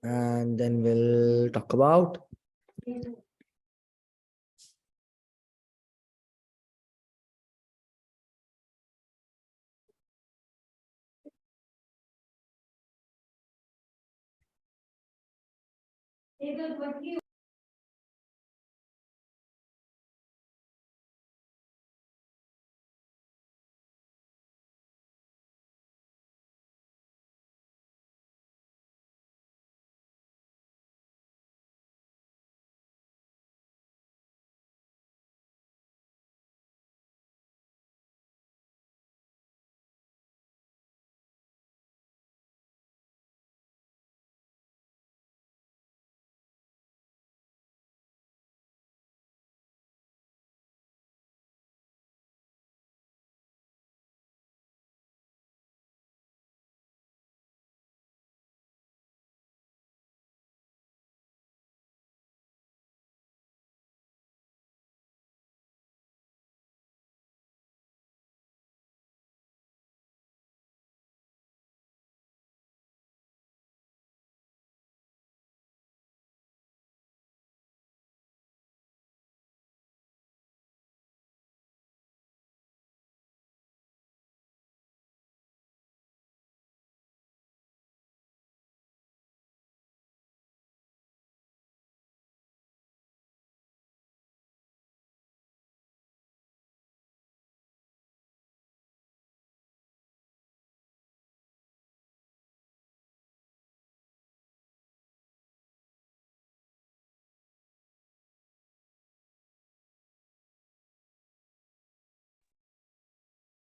and then we'll talk about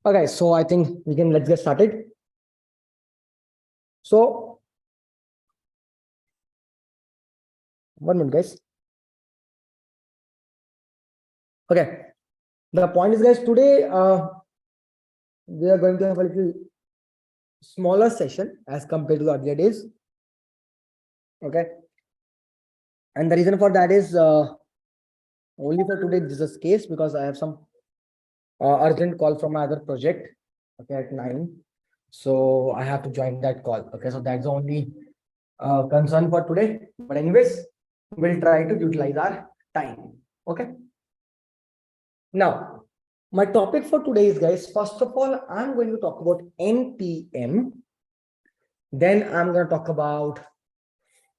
okay. So I think let's get started. So 1 minute, guys. Okay. The point is, guys, today we are going to have a little smaller session as compared to the earlier days. Okay. And the reason for that is only for today this is case because I have some urgent call from my other project, okay, at 9. So I have to join that call. Okay, so that's the only concern for today. But anyways, we'll try to utilize our time. Okay. Now, my topic for today is, guys, first of all, I'm going to talk about npm. Then I'm going to talk about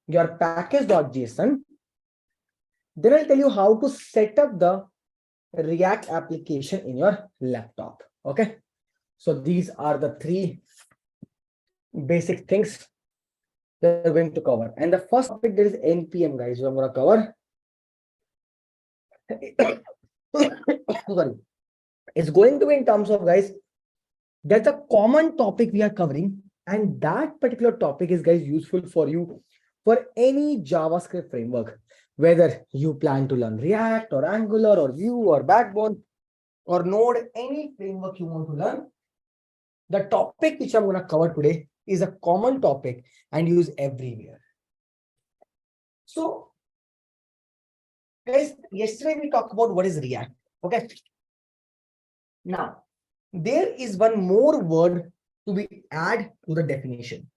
your package.json. Then I'll tell you how to set up the React application in your laptop. Okay. So these are the 3 basic things that we're going to cover. And the first topic, there is npm, guys. So I'm going to cover. Sorry. It's going to be in terms of, guys, that's a common topic we are covering. And that particular topic is, guys, useful for you for any JavaScript framework, whether you plan to learn React or Angular or Vue or Backbone or Node, any framework you want to learn. The topic which I'm going to cover today is a common topic and used everywhere. So, guys, yesterday we talked about what is React. Okay. Now, there is one more word to be added to the definition.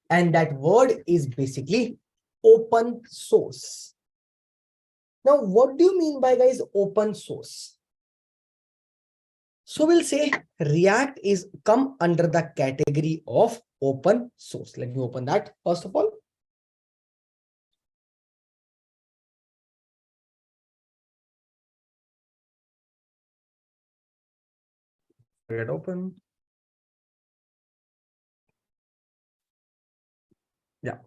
And that word is basically open source. Now, what do you mean by, guys, open source? So we'll say React is come under the category of open source. Let me open that first of all. Get open. Yeah.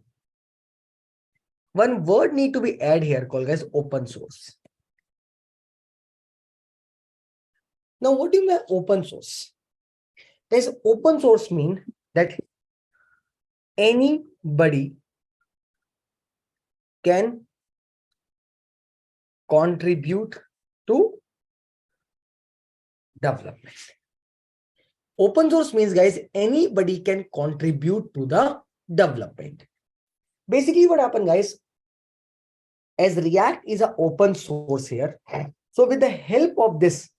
One word need to be added here called, guys, open source. Now, what do you mean by open source? Guys, open source mean that anybody can contribute to development. Open source means, guys, anybody can contribute to the development. Basically, what happened, guys, as React is an open source here. So with the help of this,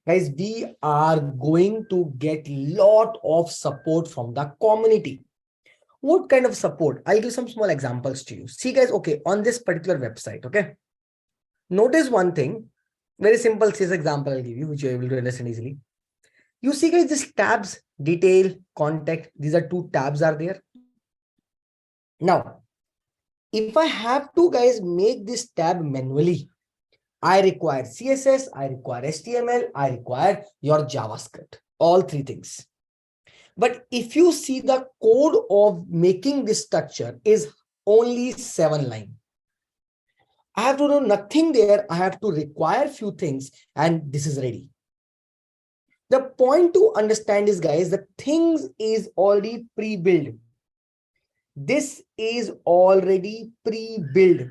guys, we are going to get lot of support from the community. What kind of support? I'll give some small examples to you. See guys, okay, on this particular website, okay, notice one thing, very simple CSS example I'll give you, which you're able to understand easily. You see guys, this tabs, detail, contact, these are two tabs are there. Now, if I have to guys make this tab manually, I require CSS, I require HTML, I require your JavaScript, all three things. But if you see the code of making this structure is only 7 lines. I have to do nothing there. I have to require few things and this is ready. The point to understand is guys, the things is already pre-built. This is already pre-built.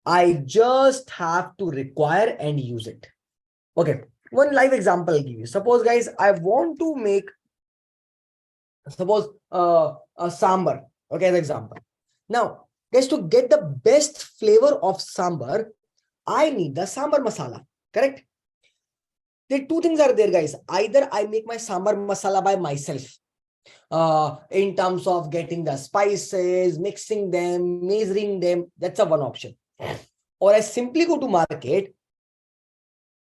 I just have to require and use it. Okay, one live example I'll give you. Suppose guys, I want to make, suppose a sambar, okay, as example. Now, guys, to get the best flavor of sambar, I need the sambar masala, correct? The two things are there, guys. Either I make my sambar masala by myself, in terms of getting the spices, mixing them, measuring them. That's a one option. Or I simply go to market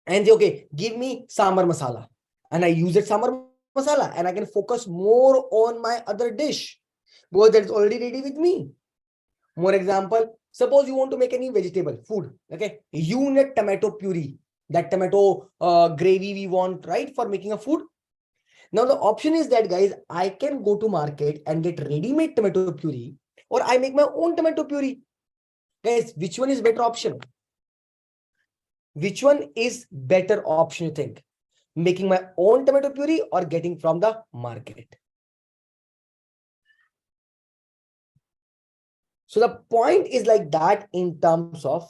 and say, okay, give me sambar masala. And I use that sambar masala and I can focus more on my other dish because that's already ready with me. More example, suppose you want to make any vegetable food, okay? You need tomato puree, that tomato gravy we want, right, for making a food. Now the option is that guys, I can go to market and get ready-made tomato puree, or I make my own tomato puree. Guys, which one is better option? Which one is better option you think? Making my own tomato puree or getting from the market? So the point is like that in terms of,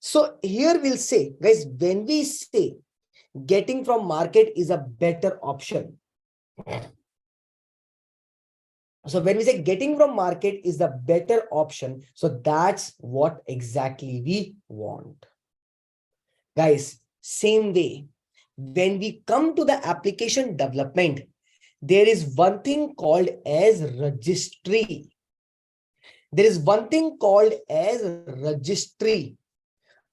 so here we'll say, guys, when we say getting from market is a better option. So when we say getting from market is the better option, so that's what exactly we want. Guys, same way, when we come to the application development, there is one thing called as registry. There is one thing called as registry.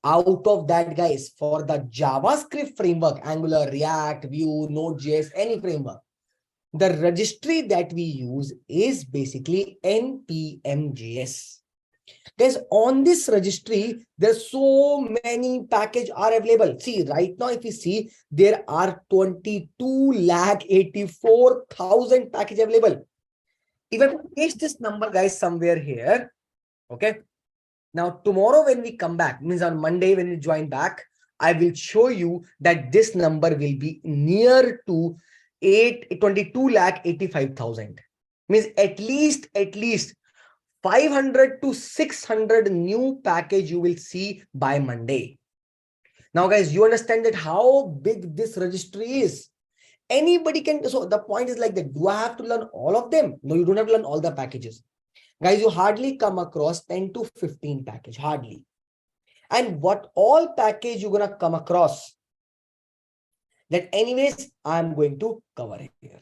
Out of that, guys, for the JavaScript framework, Angular, React, Vue, Node.js, any framework, the registry that we use is basically npm.js. Guys, on this registry, there's so many packages are available. See, right now, if you see, there are 22,84,000 packages available. If I paste this number, guys, somewhere here, okay? Now, tomorrow when we come back, means on Monday when we join back, I will show you that this number will be near to 22,85,000. Means at least 500 to 600 new package you will see by Monday. Now, guys, you understand that how big this registry is. Anybody can, so the point is like that, do I have to learn all of them? No, you don't have to learn all the packages. Guys, you hardly come across 10 to 15 package, hardly. And what all package you're going to come across, that anyways, I'm going to cover here.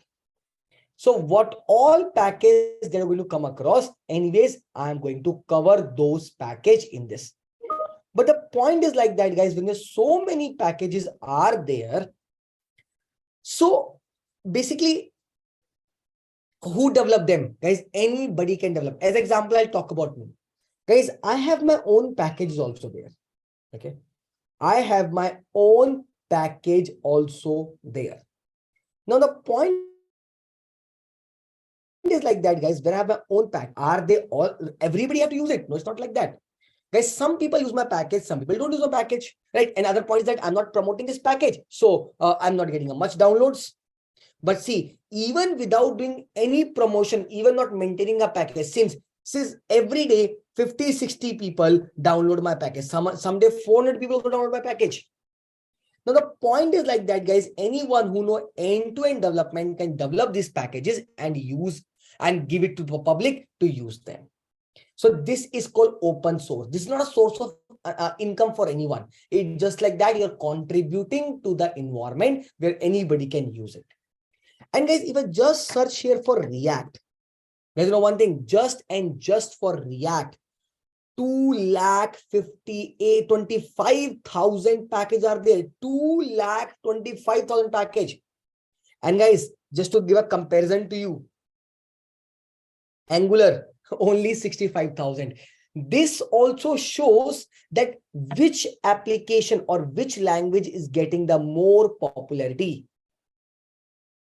So what all packages that are going to come across, anyways, I'm going to cover those package in this. But the point is like that, guys, when there's so many packages are there, so basically, who develop them? Guys, anybody can develop. As example, I'll talk about me. Guys, I have my own packages also there. Okay. I have my own package also there. Now, the point is like that, guys, when I have my own pack, are they all, everybody have to use it? No, it's not like that. Guys, some people use my package, some people don't use my package, right? Another point is that I'm not promoting this package. So I'm not getting much downloads. But see, even without doing any promotion, even not maintaining a package, since every day 50, 60 people download my package, someday 400 people will download my package. Now the point is like that, guys, anyone who know end-to-end development can develop these packages and use and give it to the public to use them. So this is called open source. This is not a source of income for anyone. It's just like that, you're contributing to the environment where anybody can use it. And guys, if I just search here for React, Guys, you know one thing, just for React, 2,25,000 package are there. 2,25,000 package. And guys, just to give a comparison to you, Angular only 65,000. This also shows that which application or which language is getting the more popularity.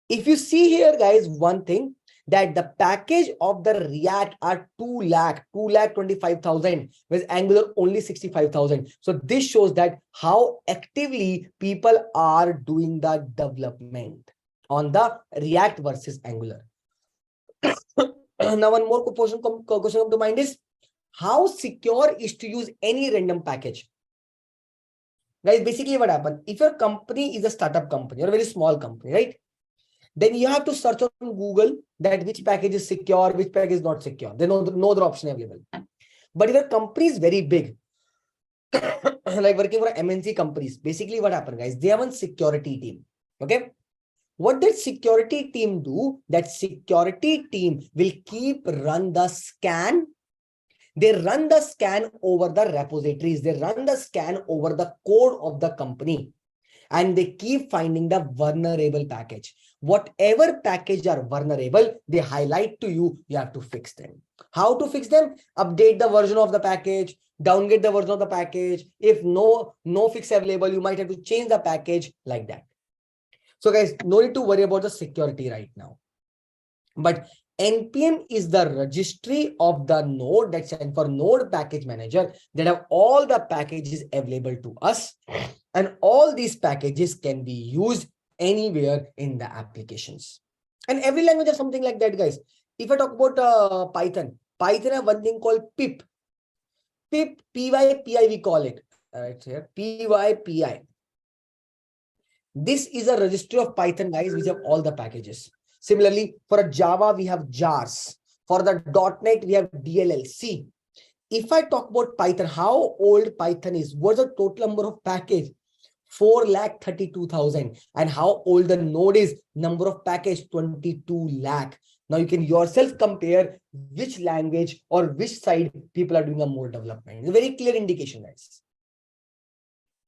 If you see here, guys, one thing, that the package of the React are 2,25,000, whereas Angular only 65,000. So this shows that how actively people are doing the development on the React versus Angular. Now, one more question come to mind is, how secure is to use any random package? Guys, basically what happened, if your company is a startup company or a very small company, right? Then you have to search on Google that which package is secure, which package is not secure. There's no other option available. But if your company is very big, like working for MNC companies, basically what happened, guys, they have a security team. Okay. What did security team do? That security team will keep run the scan. They run the scan over the repositories. They run the scan over the code of the company. And they keep finding the vulnerable package. Whatever package are vulnerable, they highlight to you, you have to fix them. How to fix them? Update the version of the package, downgrade the version of the package. If no fix available, you might have to change the package like that. So guys, no need to worry about the security right now. But npm is the registry of the node, that stands for node package manager, that have all the packages available to us. And all these packages can be used anywhere in the applications. And every language has something like that, guys. If I talk about Python have one thing called pip. Pip, PYPI we call it. Right here, PYPI. This is a registry of Python, guys, which have all the packages. Similarly, for a Java, we have jars. For the .NET, we have DLL. If I talk about Python, how old Python is, what's the total number of package? 4,32,000. And how old the node is, number of package, 22 lakh. Now you can yourself compare which language or which side people are doing a more development. It's a very clear indication, guys.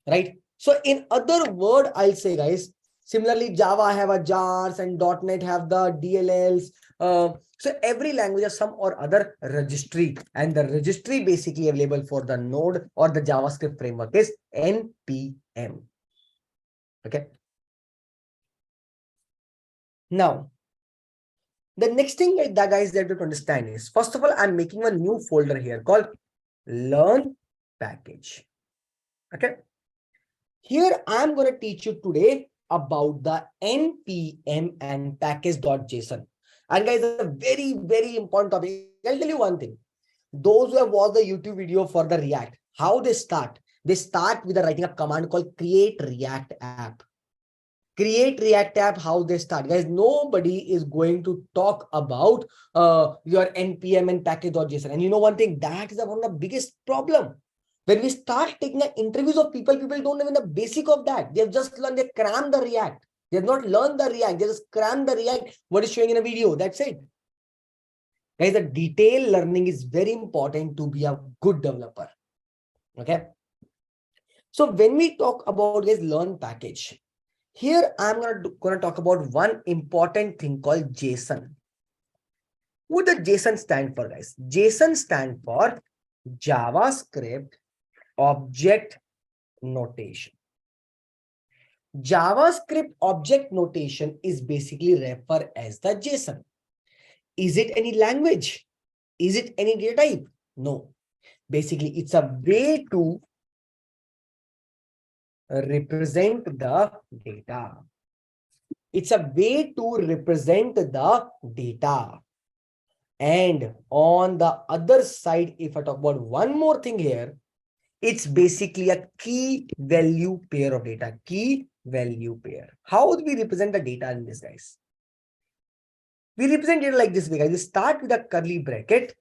Right? So in other word, I'll say, guys, similarly, Java have a jars and .NET have the DLLs. So every language has some or other registry, and the registry basically available for the node or the JavaScript framework is npm. Okay. Now, the next thing that guys that you have to understand is, first of all, I'm making a new folder here called learn package. Okay. Here I'm going to teach you today about the npm and package.json. And guys, a very, very important topic. I'll tell you one thing. Those who have watched the YouTube video for the React, how they start with writing a command called create react app. Create react app, how they start. Guys, nobody is going to talk about your npm and package.json. And you know one thing, that is one of the biggest problem. When we start taking the interviews of people don't know even the basic of that. They have just learned, they cram the React. They have not learned the React. They just cram the React, what is showing in a video. That's it. Guys, the detail learning is very important to be a good developer. Okay. So when we talk about, guys, learn package, here I'm gonna talk about one important thing called JSON. What does JSON stand for, guys? JSON stand for JavaScript Object Notation. JavaScript object notation is basically referred as the JSON. Is it any language? Is it any data type? No. Basically, it's a way to represent the data. It's a way to represent the data. And on the other side, if I talk about one more thing here, it's basically a key value pair of data. Key value pair. How do we represent the data in this, guys? We represent it like this way, guys. We start with a curly bracket.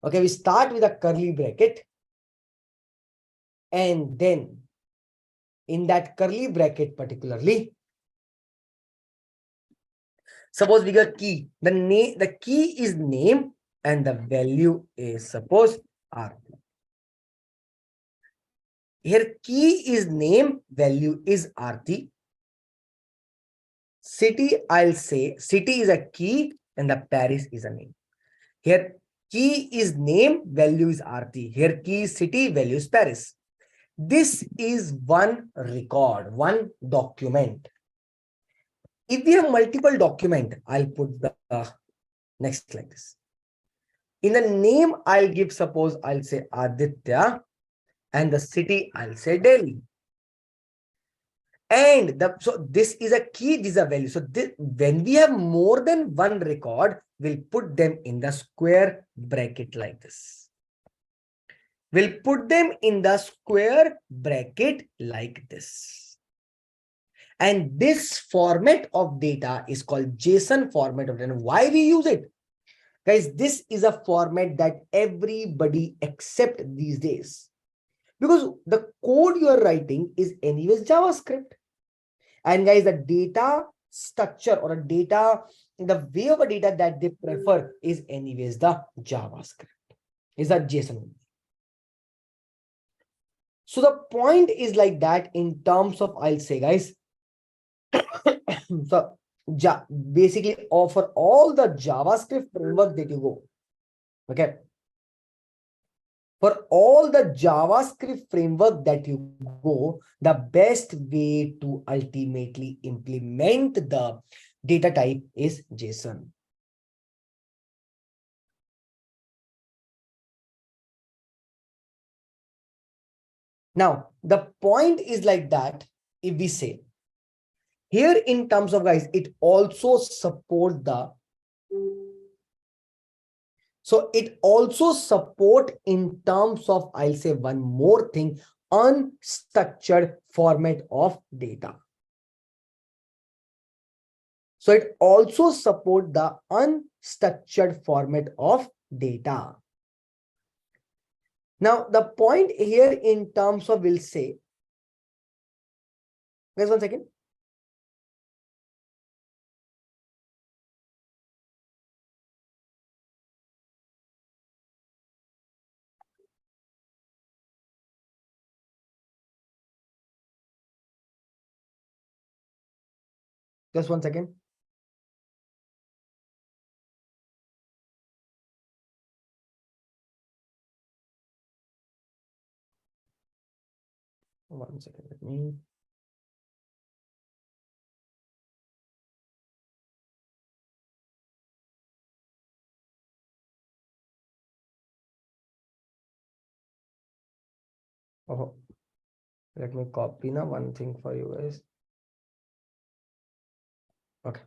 Okay, we start with a curly bracket. And then in that curly bracket particularly, Suppose we got key. The key is name and the value is suppose R. Here key is name, value is RT. City, I'll say city is a key and the Paris is a name. Here key is name, value is RT. Here key is city, value is Paris. This is one record, one document. If we have multiple document, I'll put the next like this. In the name, I'll give, suppose I'll say Aditya, and the city, I'll say Delhi. And so this is a key, this is a value. So this, when we have more than one record, we'll put them in the square bracket like this. We'll put them in the square bracket like this. And this format of data is called JSON format of data. Why we use it? Guys, this is a format that everybody accepts these days. Because the code you are writing is anyways JavaScript. And guys, the data structure or a data, the way of a data that they prefer is anyways the JavaScript, is a JSON. So the point is like that in terms of, I'll say guys, so basically for all the JavaScript framework that you go, okay, for all the JavaScript framework that you go, the best way to ultimately implement the data type is JSON. Now, the point is like that, if we say, here in terms of guys, it also supports the, so it also support in terms of, I'll say one more thing, unstructured format of data. So it also support the unstructured format of data. Now, the point here in terms of, we'll say, guys, 1 second. Just 1 second. One second, let me. Oh, let me copy now one thing for you guys. Okay.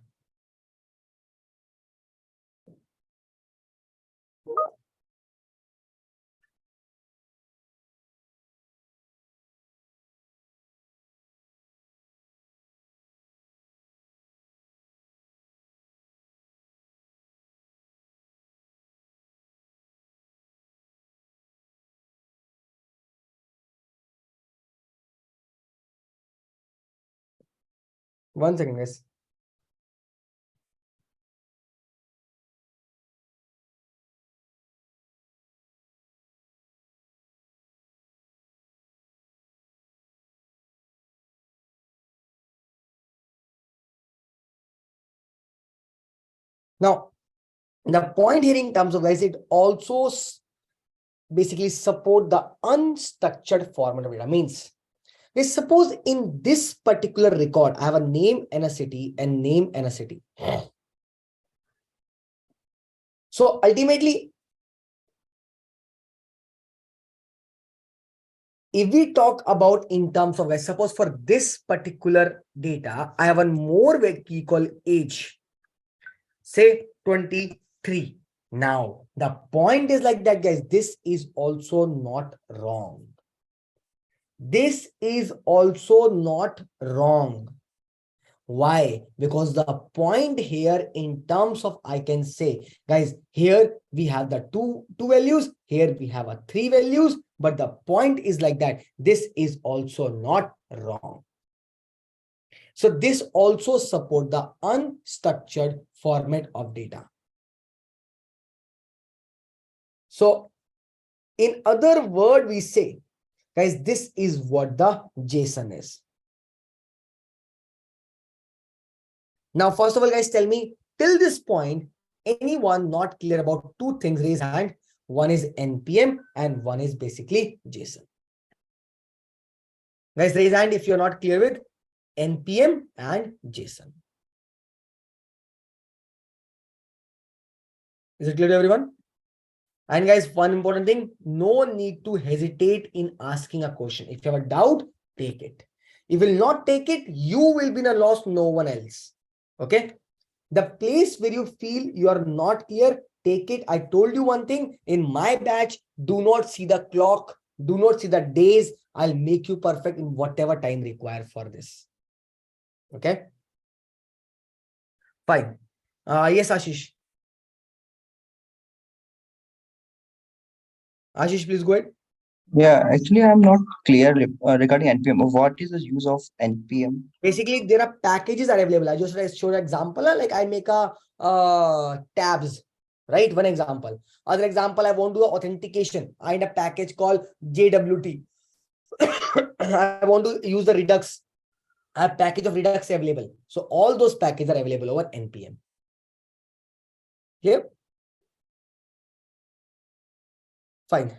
One second, guys. Now, the point here in terms of guys, it also basically support the unstructured format of data. Means, let's suppose in this particular record, I have a name and a city and name and a city. So ultimately, if we talk about in terms of, suppose for this particular data, I have one more key called age, say 23. Now, the point is like that, guys, this is also not wrong. This is also not wrong. Why? Because the point here in terms of, I can say, guys, here we have the two values, here we have a 3 values, but the point is like that, this is also not wrong. So this also support the unstructured format of data. So in other word, we say, guys, this is what the JSON is. Now, first of all, guys, tell me till this point, anyone not clear about two things, raise hand. One is npm and one is basically JSON. Guys, raise hand if you're not clear with npm and JSON. Is it clear to everyone? And guys, one important thing, no need to hesitate in asking a question. If you have a doubt, take it. If you will not take it, you will be in a loss, no one else. Okay. The place where you feel you are not clear, take it. I told you one thing in my batch, do not see the clock, do not see the days. I'll make you perfect in whatever time required for this. Okay. Fine. Yes, Ashish. Ashish, please go ahead. Yeah, actually, I'm not clear regarding npm. What is the use of npm? Basically, there are packages are available. I just showed an example. Like I make a tabs, right? One example. Other example, I want to do authentication. I need a package called JWT. I want to use the Redux. I have package of Redux available. So all those packages are available over npm. Here. Fine.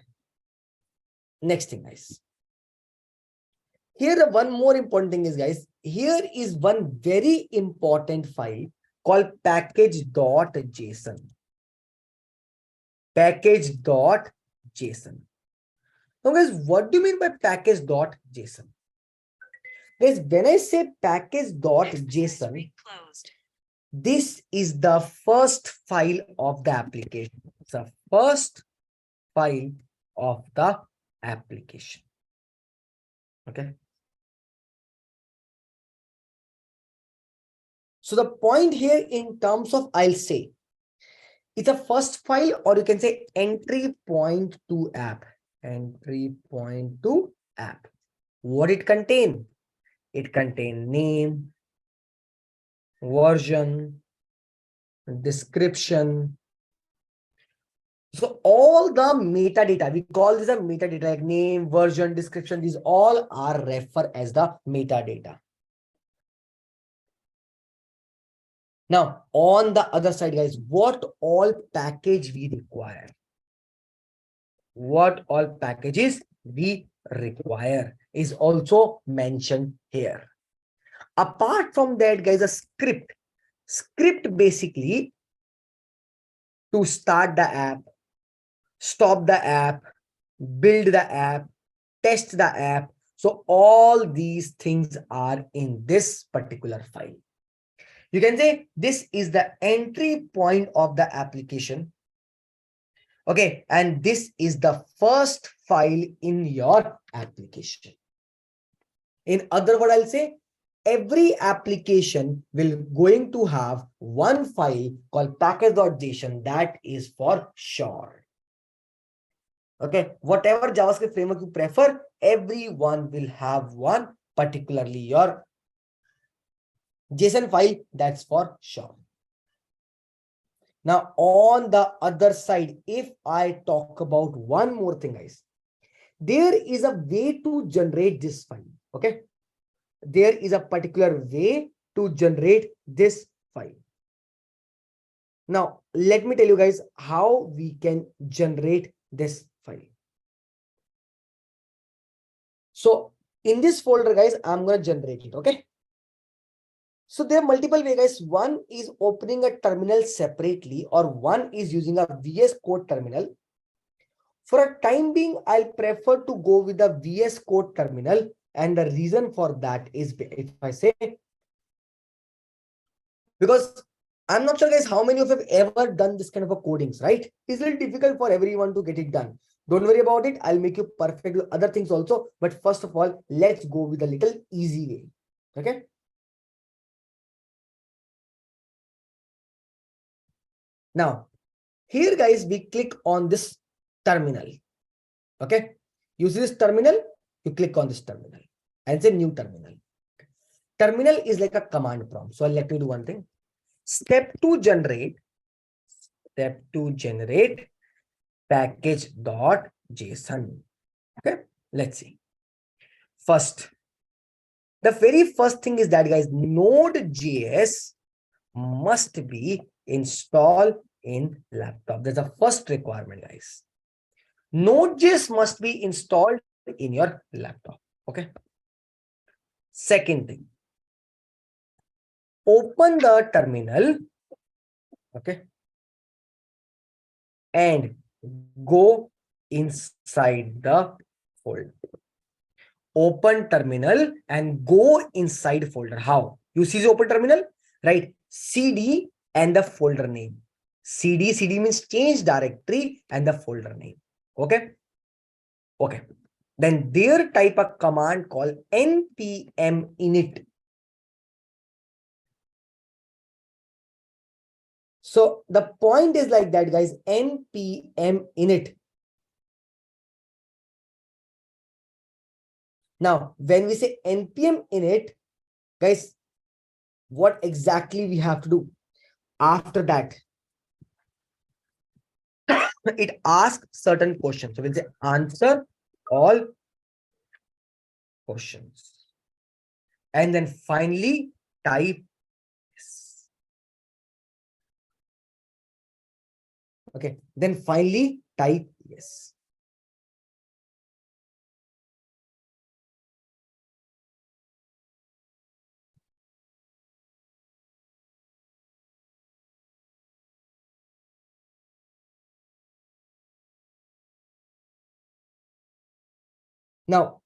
Next thing, guys. Here, the one more important thing is, guys, here is one very important file called package.json. Package.json. Now, guys, what do you mean by package.json? Guys, when I say package.json, this is the first file of the application. It's the first file of the application. Okay. So the point here in terms of, I'll say, it's a first file, or you can say entry point to app. Entry point to app. What it contain? It contain name, version, description. So all the metadata, we call this a metadata, like name, version, description, these all are referred as the metadata. Now, on the other side, guys, what all package we require? What all packages we require is also mentioned here. Apart from that, guys, a script. Script basically to start the app, stop the app, build the app, test the app. So all these things are in this particular file. You can say this is the entry point of the application. Okay, and this is the first file in your application. In other words, I'll say every application will going to have one file called package.json that is for sure. Okay, whatever JavaScript framework you prefer, everyone will have one, particularly your JSON file, that's for sure. Now, on the other side, if I talk about one more thing, guys, there is a way to generate this file. Okay, there is a particular way to generate this file. Now, let me tell you guys how we can generate this file. So in this folder, guys, I'm going to generate it. Okay. So there are multiple ways, guys. One is opening a terminal separately, or one is using a VS Code terminal. For a time being, I'll prefer to go with the VS Code terminal. And the reason for that is, if I say, because I'm not sure, guys, how many of you have ever done this kind of a codings, right? It's a little difficult for everyone to get it done. Don't worry about it. I'll make you perfect with other things also. But first of all, let's go with a little easy way. Okay. Now, here, guys, we click on this terminal. Okay. You see this terminal, you click on this terminal and say new terminal. Terminal is like a command prompt. So let me do one thing. Step to generate package.json. Okay, let's see. First, the very first thing is that, guys, Node.js must be installed in laptop. That's the first requirement, guys. Node.js must be installed in your laptop. Okay. Second thing, open the terminal. Okay. And go inside the folder. Open terminal and go inside folder. How? You see the open terminal, right? CD and the folder name. CD means change directory and the folder name. Okay. Okay. Then there type a command called npm init. So the point is like that, guys, npm init. Now, when we say npm init, guys, what exactly we have to do? After that, it asks certain questions. So we'll say answer all questions. And then finally type yes. Okay. Then finally type yes. Now,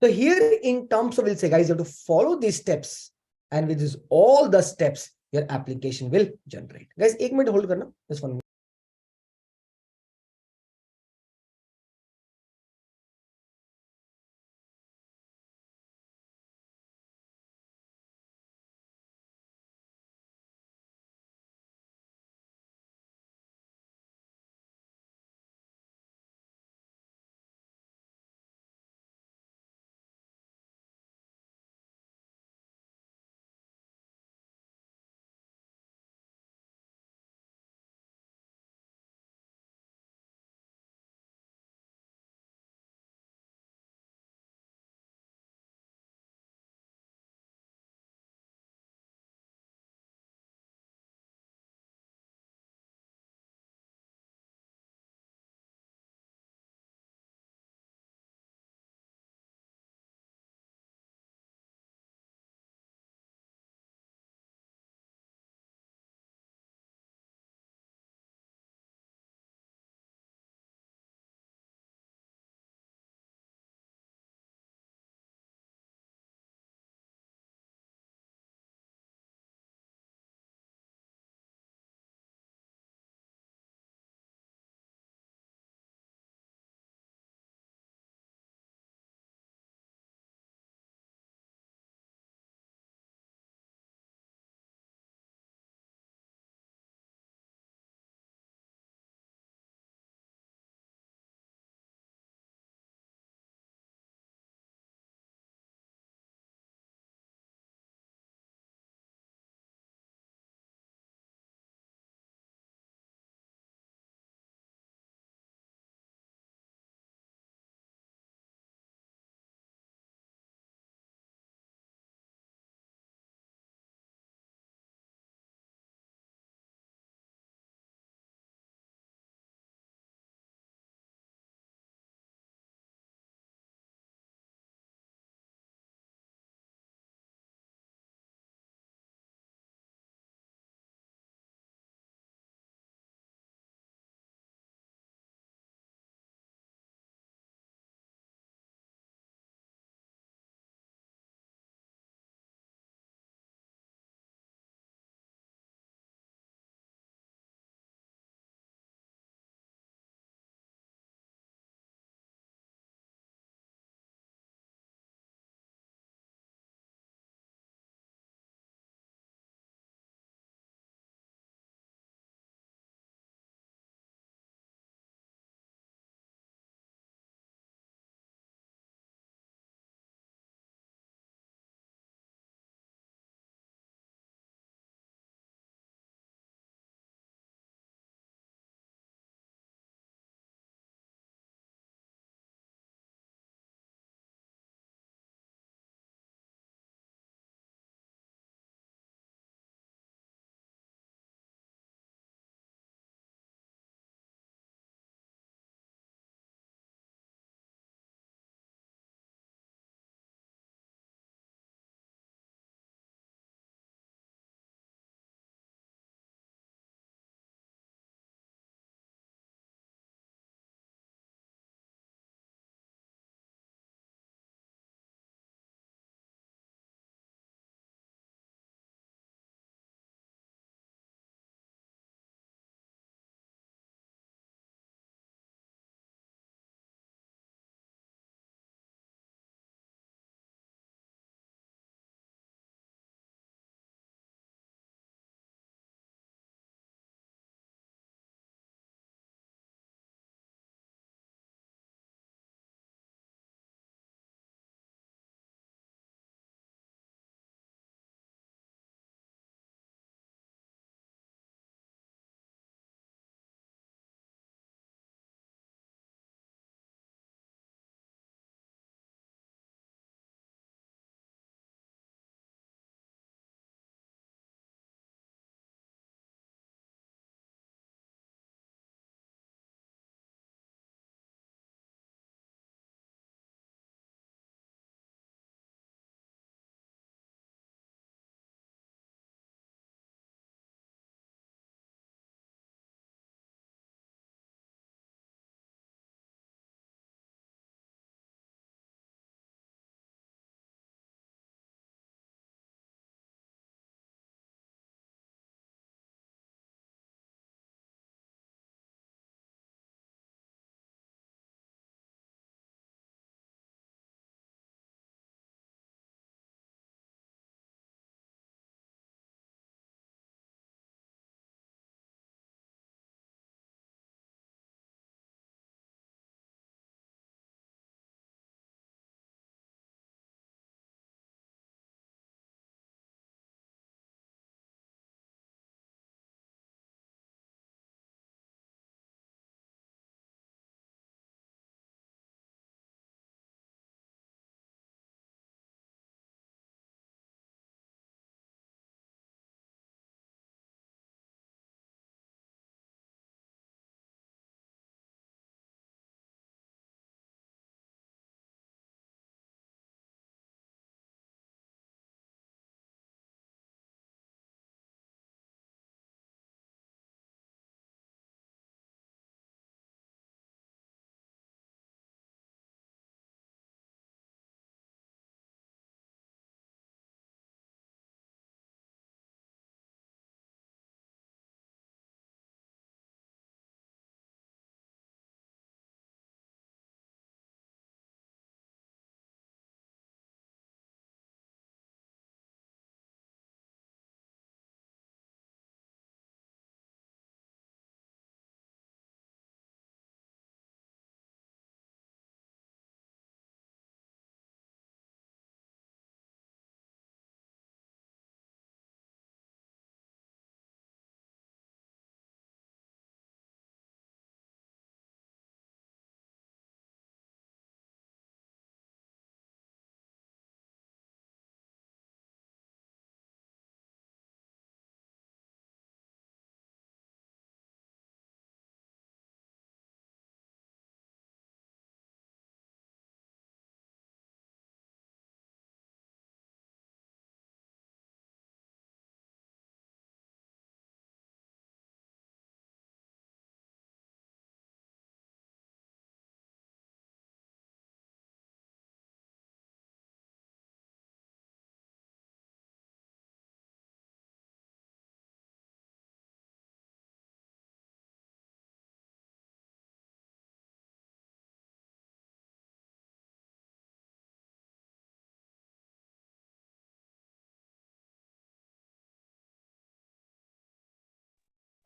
so here in terms of, we'll say, guys, you have to follow these steps. And with this, all the steps, your application will generate. Guys, 1 minute hold karna. Just 1 minute.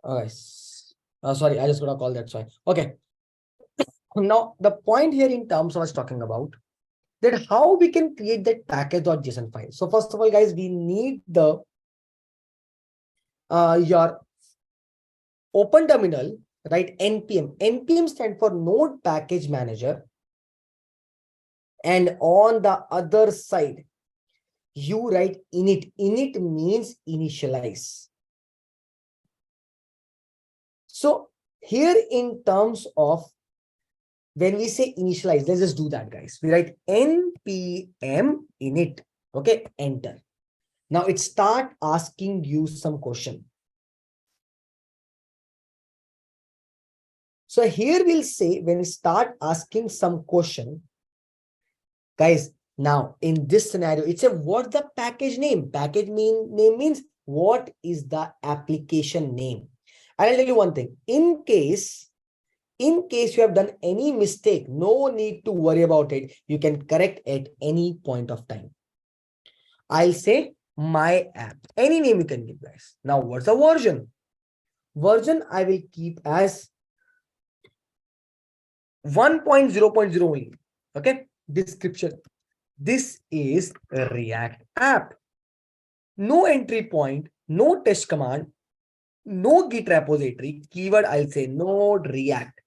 Sorry, I just got a call, that's why. Okay. Now, the point here in terms I was talking about that how we can create that package.json file. So first of all, guys, we need the your open terminal, right? npm. npm stands for node package manager. And on the other side, you write init. Init means initialize. So here in terms of when we say initialize, let's just do that, guys. We write npm init. Okay, enter. Now it start asking you some question. So here we'll say when we start asking some question, guys, now in this scenario, it's a what's the package name? Package name means what is the application name? And I'll tell you one thing. In case you have done any mistake, no need to worry about it. You can correct at any point of time. I'll say my app. Any name you can give, guys. Now, what's the version? Version I will keep as 1.0.0 only. Okay. Description. This is a React app. No entry point, no test command, no Git repository. Keyword I'll say node React.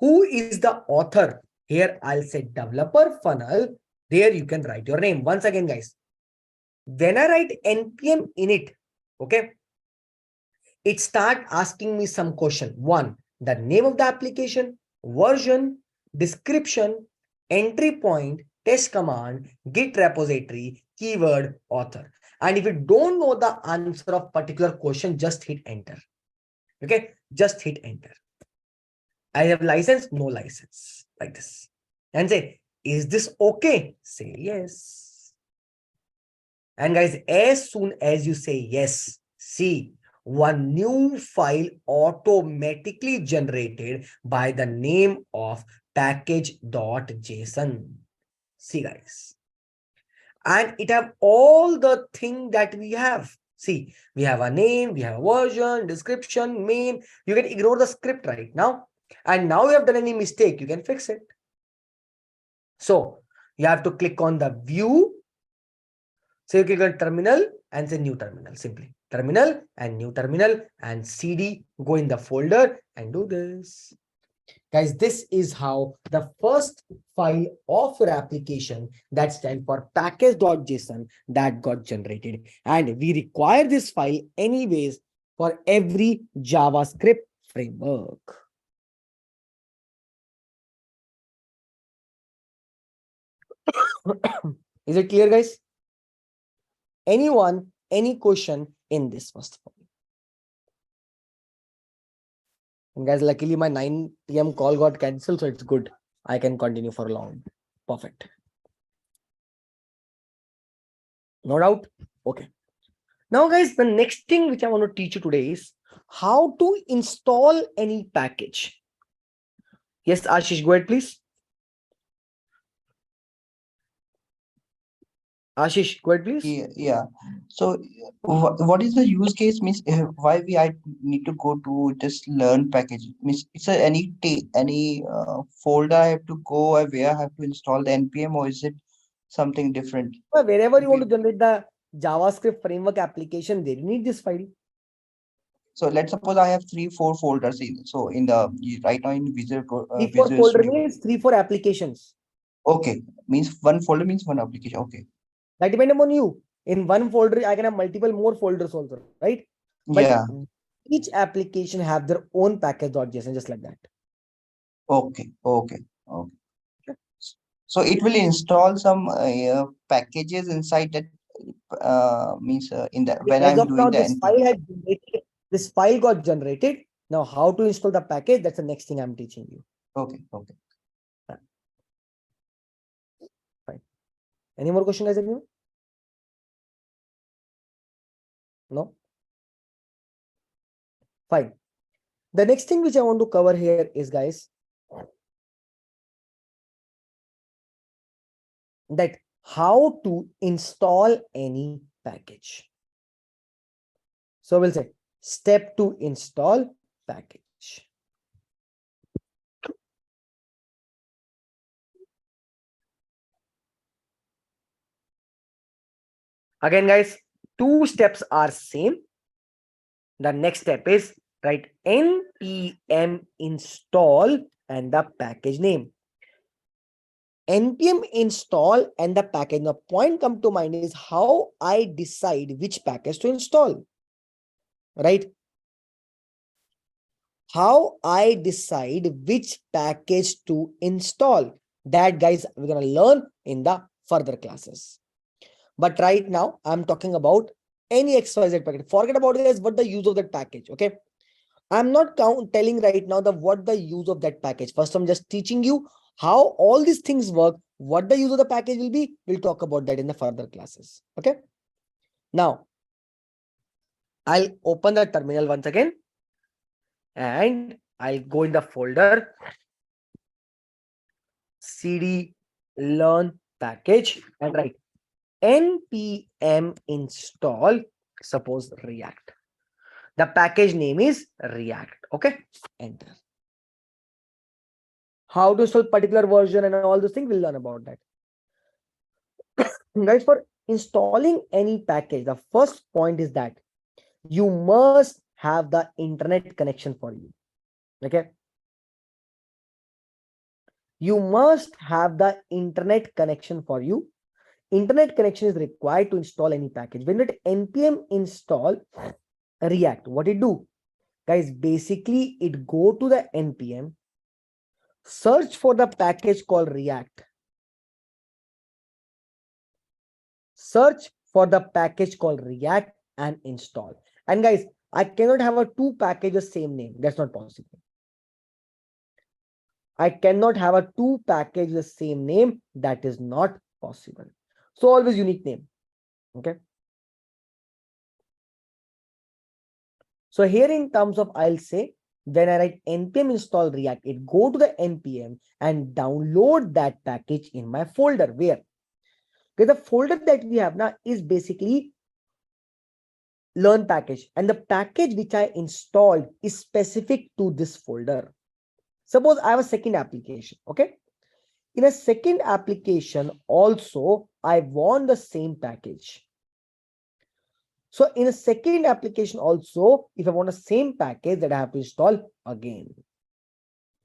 Who is the author? Here I'll say developer funnel. There you can write your name. Once again, guys, when I write npm init, okay, it start asking me some question. One, the name of the application, version, description, entry point, test command, Git repository, keyword, author. And if you don't know the answer of particular question, just hit enter. Okay, just hit enter. I have license, no license, like this. And say, is this okay? Say yes. And guys, as soon as you say yes, see, one new file automatically generated by the name of package.json. See, guys. And it have all the thing that we have. See, we have a name, we have a version, description, main. You can ignore the script right now. And now you have done any mistake, you can fix it. So you have to click on the view. So you click on terminal and say new terminal, simply terminal and new terminal and cd, go in the folder and do this. Guys, this is how the first file of your application that stands for package.json that got generated. And we require this file anyways for every JavaScript framework. Is it clear, guys? Anyone, any question in this first of all? And guys, luckily my 9 p.m. call got cancelled, so it's good. I can continue for long. Perfect. No doubt. Okay. Now, guys, the next thing which I want to teach you today is how to install any package. Yes, Ashish, go ahead, please. Ashish, go ahead, please. Yeah. So what is the use case? Means why I need to go to just learn package? Means it's any folder I have to go, where I have to install the npm, or is it something different? Wherever you want to generate the JavaScript framework application, there you need this file. So let's suppose I have 3-4 folders. So in the right now in Visual 3-4 folder means 3-4 applications. Okay, means one folder means one application. Okay. That depends upon you. In one folder, I can have multiple more folders also, right? But yeah. Each application have their own package.json, just like that. Okay. So it will install some packages inside that means in that when As I'm of now, doing the this file got generated. Now, how to install the package? That's the next thing I'm teaching you. Okay. Fine. Any more questions, guys? Anyone? No? Fine. The next thing which I want to cover here is, guys, that how to install any package. So we'll say step to install package. Again, guys, two steps are same. The next step is write npm install and the package name. Npm install and the package. Now, point come to mind is how I decide which package to install, right? How I decide which package to install. That, guys, we're going to learn in the further classes. But right now, I'm talking about any XYZ package. Forget about it, guys, what the use of that package, okay? I'm not telling right now what the use of that package. First, I'm just teaching you how all these things work. What the use of the package will be, we'll talk about that in the further classes, okay? Now, I'll open the terminal once again and I'll go in the folder cd learn package and write npm install, suppose react. The package name is react, okay? Enter. How to install particular version and all those things, we'll learn about that. Guys, for installing any package, the first point is that you must have the internet connection for you, okay? You must have the internet connection for you. Internet connection is required to install any package. When it npm install react, what it do? Guys, basically it go to the npm, search for the package called react, search for the package called react and install. And guys, I cannot have a two packages same name. That's not possible. I cannot have a two packages the same name. That is not possible. So always unique name. Okay. So here in terms of, I'll say when I write npm install react, it go to the npm and download that package in my folder. Where? Because the folder that we have now is basically learn package, and the package which I installed is specific to this folder. Suppose I have a second application, okay? In a second application also, I want the same package. So in a second application also, if I want the same package, that I have to install again.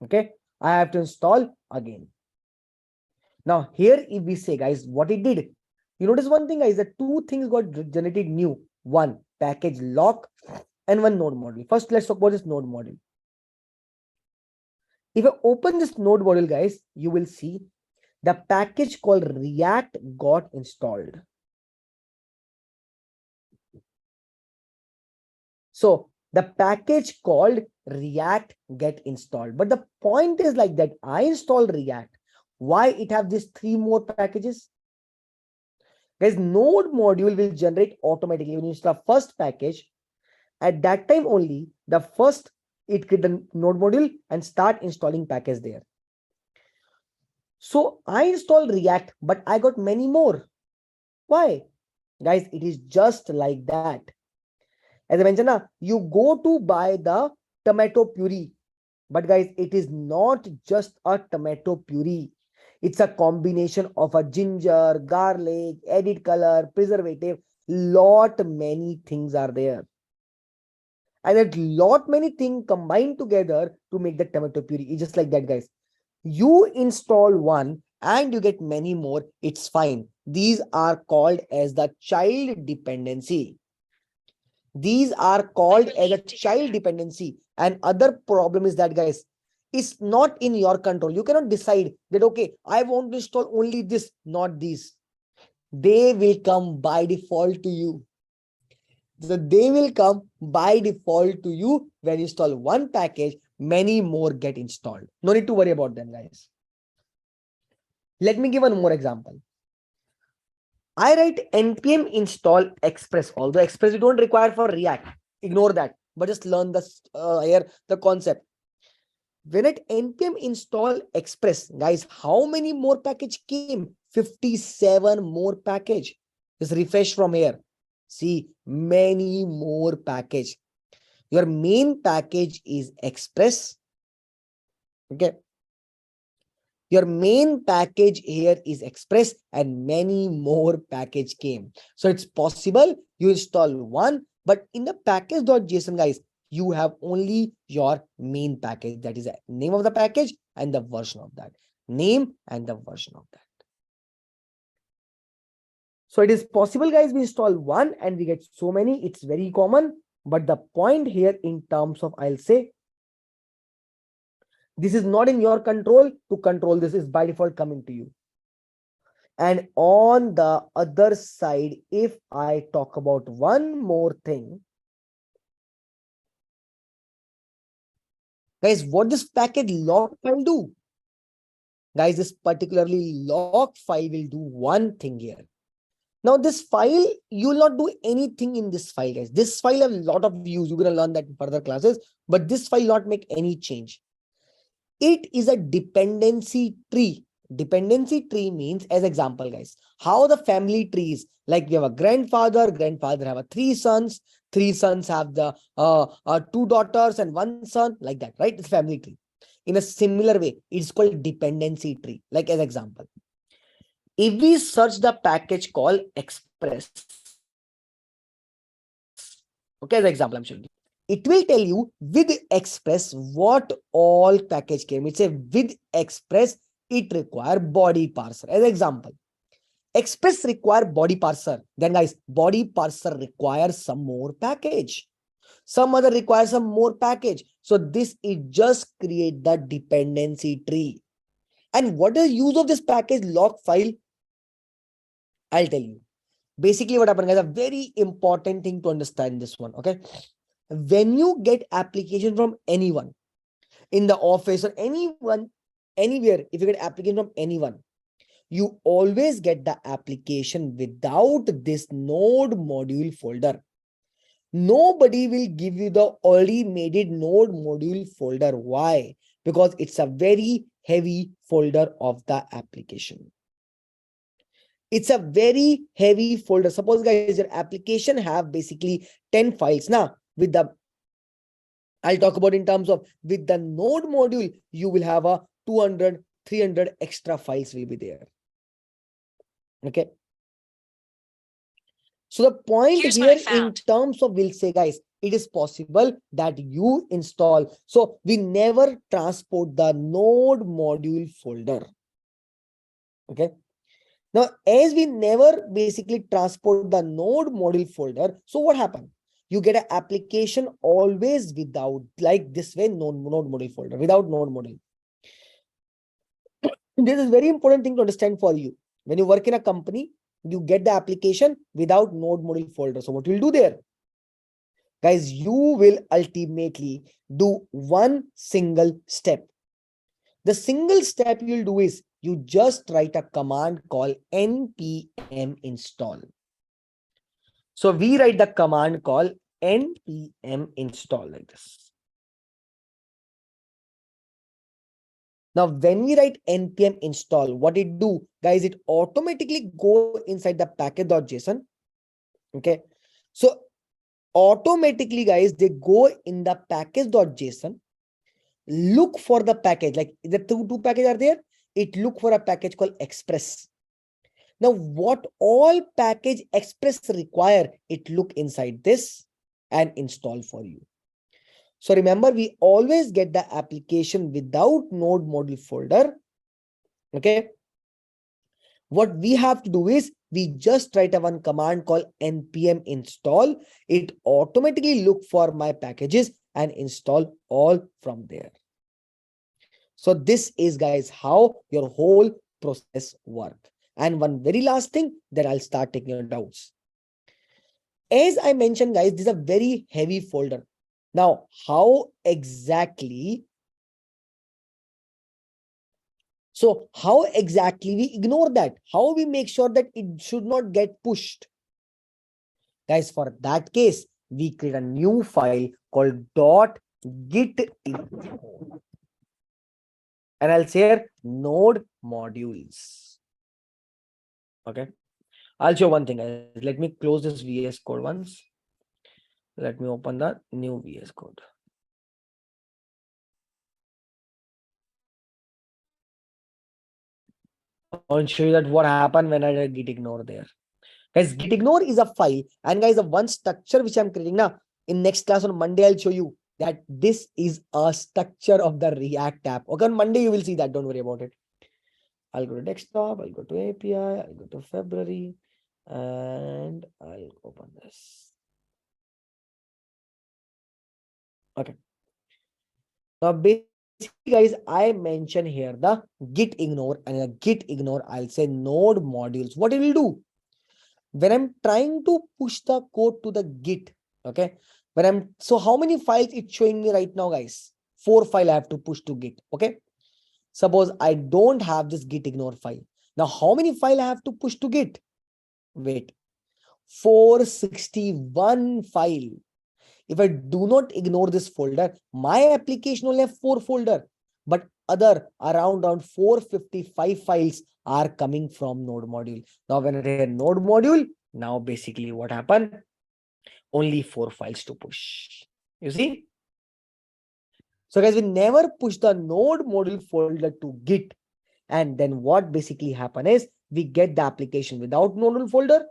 Okay, I have to install again. Now here, if we say, guys, what it did, you notice one thing, guys, that two things got generated new. One, package lock, and one node module. First, let's talk about this node module. If I open this node module, guys, you will see the package called React got installed. So the package called React get installed. But the point is like that I installed React. Why it have these three more packages? Guys, node module will generate automatically when you install first package. At that time only, the first it create the node module and start installing package there. So I installed React, but I got many more. Why? Guys, it is just like that. As I mentioned, you go to buy the tomato puree, but guys, it is not just a tomato puree. It's a combination of a ginger, garlic, edit color, preservative, lot many things are there. And that lot many things combined together to make the tomato puree. It's just like that, guys. You install one and you get many more. It's fine. These are called as the child dependency. These are called as a child dependency. And other problem is that, guys, it's not in your control. You cannot decide that, okay, I want to install only this, not these. They will come by default to you. So they will come by default to you. When you install one package, many more get installed. No need to worry about them, guys. Let me give one more example. I write npm install express. Although express you don't require for React, ignore that, but just learn this here the concept. When it npm install express, guys, how many more package came? 57 more package. Just refresh from here. See, many more package. Your main package is Express. Okay. Your main package here is Express and many more package came. So it's possible you install one, but in the package.json, guys, you have only your main package. That is the name of the package and the version of that. Name and the version of that. So it is possible, guys, we install one and we get so many. It's very common. But the point here in terms of, I'll say, this is not in your control to control. This is by default coming to you. And on the other side, if I talk about one more thing, guys, what this package log file do? Guys, this particularly log file will do one thing here. Now, this file, you will not do anything in this file, guys. This file have a lot of views. You're going to learn that in further classes, but this file not make any change. It is a dependency tree. Dependency tree means, as example, guys, how the family trees, like we have a grandfather have three sons have the two daughters and one son, like that, right? It's family tree. In a similar way, it's called dependency tree, like as example. If we search the package called Express, okay, as example, I'm showing you. It will tell you with Express what all package came. It's a with Express, it require body parser. As example, Express require body parser. Then guys, body parser requires some more package. Some other requires some more package. So this is just create the dependency tree. And what is use of this package log file? I'll tell you. Basically what happened, guys, a very important thing to understand this one. Okay. When you get application from anyone in the office or anyone, anywhere, if you get application from anyone, you always get the application without this node module folder. Nobody will give you the already made it node module folder. Why? Because it's a very heavy folder of the application. It's a very heavy folder. Suppose, guys, your application have basically 10 files. Now, with the, I'll talk about in terms of with the node module, you will have a 200, 300 extra files will be there. Okay. So the point here in terms of, we'll say, guys, it is possible that you install. So we never transport the node module folder. Okay. Now, as we never basically transport the node module folder, so what happened? You get an application always without, like this way, node module folder, without node module. This is very important thing to understand for you. When you work in a company, you get the application without node module folder. So what you'll do there? Guys, you will ultimately do one single step. The single step you'll do is you just write a command called npm install. So we write the command called npm install like this. Now, when we write npm install, what it do, guys, it automatically go inside the package.json. Okay. So automatically, guys, they go in the package.json, look for the package, like the two packages are there. It look for a package called Express. Now, what all package Express require, it look inside this and install for you. So remember, we always get the application without node module folder. Okay. What we have to do is we just write a one command called npm install. It automatically look for my packages and install all from there. So this is, guys, how your whole process work. And one very last thing that I'll start taking your doubts. As I mentioned, guys, this is a very heavy folder. Now, how exactly? So how exactly we ignore that? How we make sure that it should not get pushed? Guys, for that case, we create a new file called .gitignore. And I'll say here node modules. Okay. I'll show one thing, guys. Let me close this VS Code once. Let me open the new VS Code. I want to show you that what happened when I did gitignore there. Guys, gitignore is a file, and guys, the one structure which I'm creating now in next class on Monday, I'll show you that this is a structure of the React app. Okay, on Monday you will see that. Don't worry about it. I'll go to desktop, I'll go to API, I'll go to February, and I'll open this. Okay. Now, basically, guys, I mention here the git ignore, and a git ignore, I'll say node modules. What it will do when I'm trying to push the code to the git, okay? So how many files it's showing me right now, guys? 4 files I have to push to git, okay? Suppose I don't have this git ignore file. Now, how many files I have to push to git? Wait, 461 file. If I do not ignore this folder, my application will have 4 folder, but other around 455 files are coming from node module. Now, when I say node module, now basically what happened? Only 4 files to push. You see? So guys, we never push the node module folder to git. And then what basically happen is we get the application without nodal folder.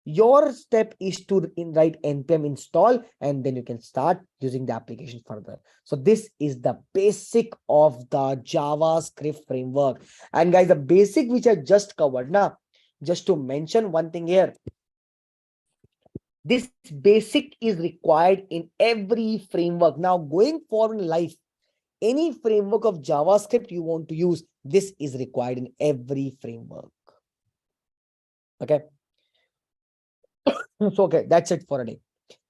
Your step is to write npm install, and then you can start using the application further. So this is the basic of the JavaScript framework. And guys, the basic which I just covered now, just to mention one thing here, this basic is required in every framework. Now going forward in life, any framework of JavaScript you want to use, this is required in every framework. Okay. So, okay, that's it for a day.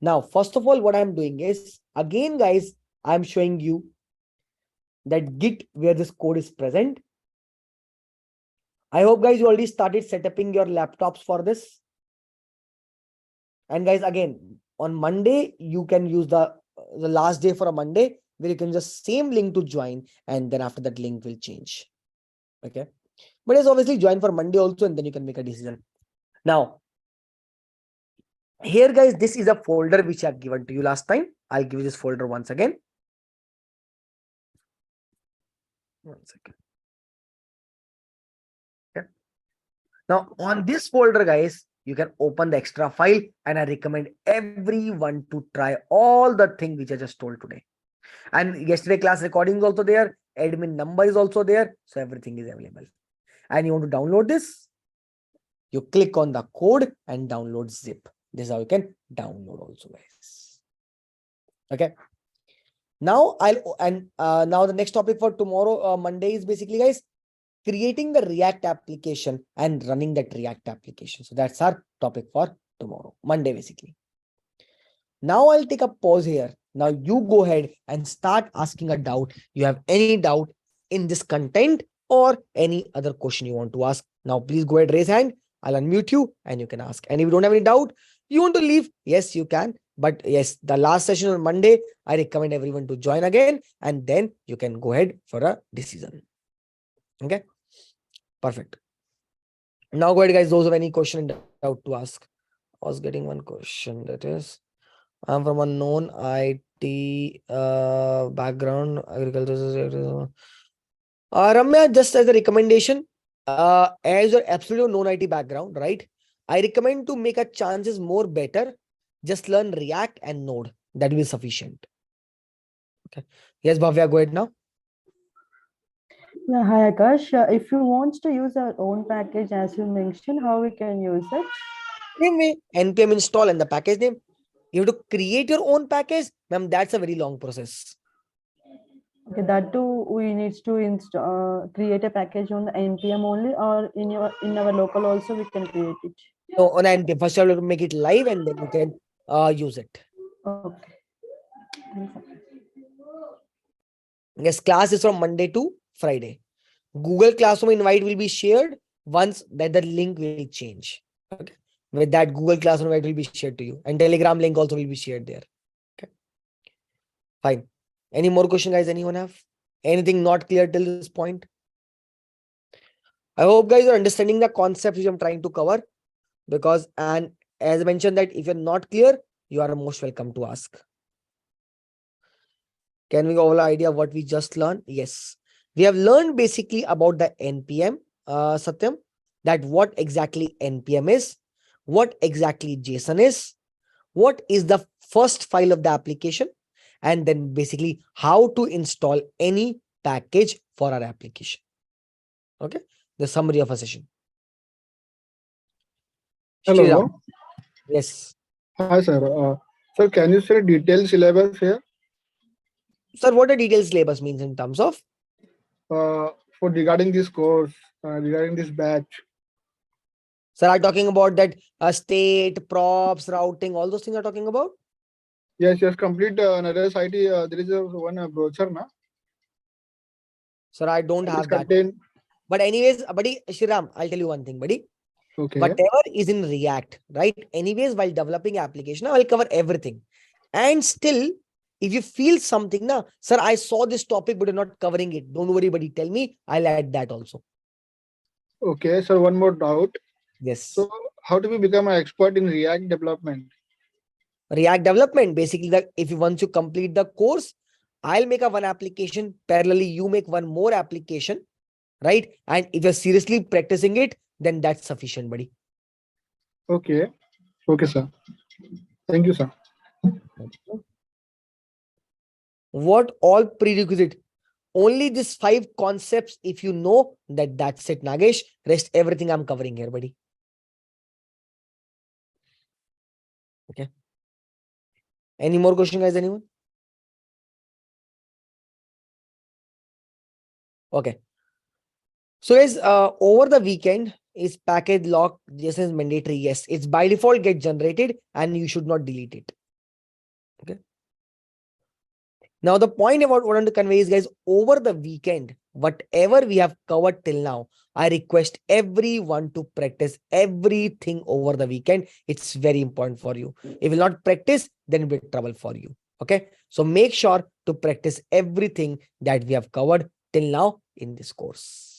Now, first of all, what I'm doing is, again, guys, I'm showing you that Git where this code is present. I hope, guys, you already started setting your laptops for this. And guys, again, on Monday, you can use the last day for a Monday, where you can just same link to join, and then after that link will change. Okay. But it's obviously join for Monday also, and then you can make a decision. Now, here, guys, this is a folder which I've given to you last time. I'll give you this folder once again. 1 second. Okay. Now, on this folder, guys, you can open the extra file, and I recommend everyone to try all the thing which I just told today. And yesterday class recording is also there. Admin number is also there. So everything is available. And you want to download this? You click on the code and download zip. This is how you can download also, guys. Okay. Now now the next topic for tomorrow, Monday, is basically, guys, creating the React application and running that React application. So that's our topic for tomorrow, Monday, basically. Now I'll take a pause here. Now you go ahead and start asking a doubt. You have any doubt in this content or any other question you want to ask? Now please go ahead, raise hand. I'll unmute you and you can ask. And if you don't have any doubt, you want to leave, yes, you can. But yes, the last session on Monday, I recommend everyone to join again, and then you can go ahead for a decision. Okay, perfect. Now go ahead, guys. Those have any question doubt to ask. I was getting one question, that is, I'm from a known IT background, agriculture. Ramya, just as a recommendation, as you're absolutely known IT background, right? I recommend to make a chances more better. Just learn React and Node. That will be sufficient. Okay. Yes, Bhavya, go ahead now. Yeah, hi Akash. If you want to use our own package, as you mentioned, how we can use it? Same way, npm install and the package name. You have to create your own package. Ma'am, that's a very long process. Okay, that too, we need to create a package on the npm only, or in our local also we can create it. So on npm, first you have to make it live, and then you can use it. Okay. Yes, class is from Monday to Friday. Google Classroom invite will be shared once that the link will change. Okay. With that, Google Classroom invite will be shared to you, and Telegram link also will be shared there. Okay. Fine. Any more question, guys? Anyone have anything not clear till this point? I hope, guys, you're understanding the concept which I'm trying to cover, because, and as I mentioned, that if you're not clear, you are most welcome to ask. Can we get all idea what we just learned? Yes. We have learned basically about the NPM, Satyam, that what exactly NPM is, what exactly JSON is, what is the first file of the application, and then basically how to install any package for our application. Okay. The summary of a session. Hello. Shriram. Yes. Hi, sir. Sir, can you share detailed syllabus here Sir, what the details syllabus means in terms of? for regarding this course, regarding this batch? Sir, are you talking about that state, props, routing, all those things are talking about? Yes, complete another site. There is one brochure, na? Sir, I don't It is have that. contained. But anyways, buddy, Shriram, I'll tell you one thing, buddy. Okay. Whatever is in React, right? Anyways, while developing application, I will cover everything. And still, if you feel something, na, sir, I saw this topic, but you're not covering it. Don't worry, buddy. Tell me, I'll add that also. Okay, sir, one more doubt. Yes. So, how do we become an expert in React development? React development, basically, that if you once you complete the course, I'll make a one application. Parallelly, you make one more application, right? And if you're seriously practicing it, then that's sufficient, buddy. Okay. Okay, sir. Thank you, sir. What all prerequisite? Only these 5 concepts. If you know that, that's it, Nagesh. Rest everything I'm covering here, buddy. Okay. Any more question, guys? Anyone? Okay. So guys, over the weekend, is package lock JSON is mandatory? Yes, it's by default get generated and you should not delete it. Okay. Now the point about what I want to convey is, guys, over the weekend, whatever we have covered till now, I request everyone to practice everything over the weekend. It's very important for you. If you will not practice, then it will be trouble for you. Okay. So make sure to practice everything that we have covered till now in this course.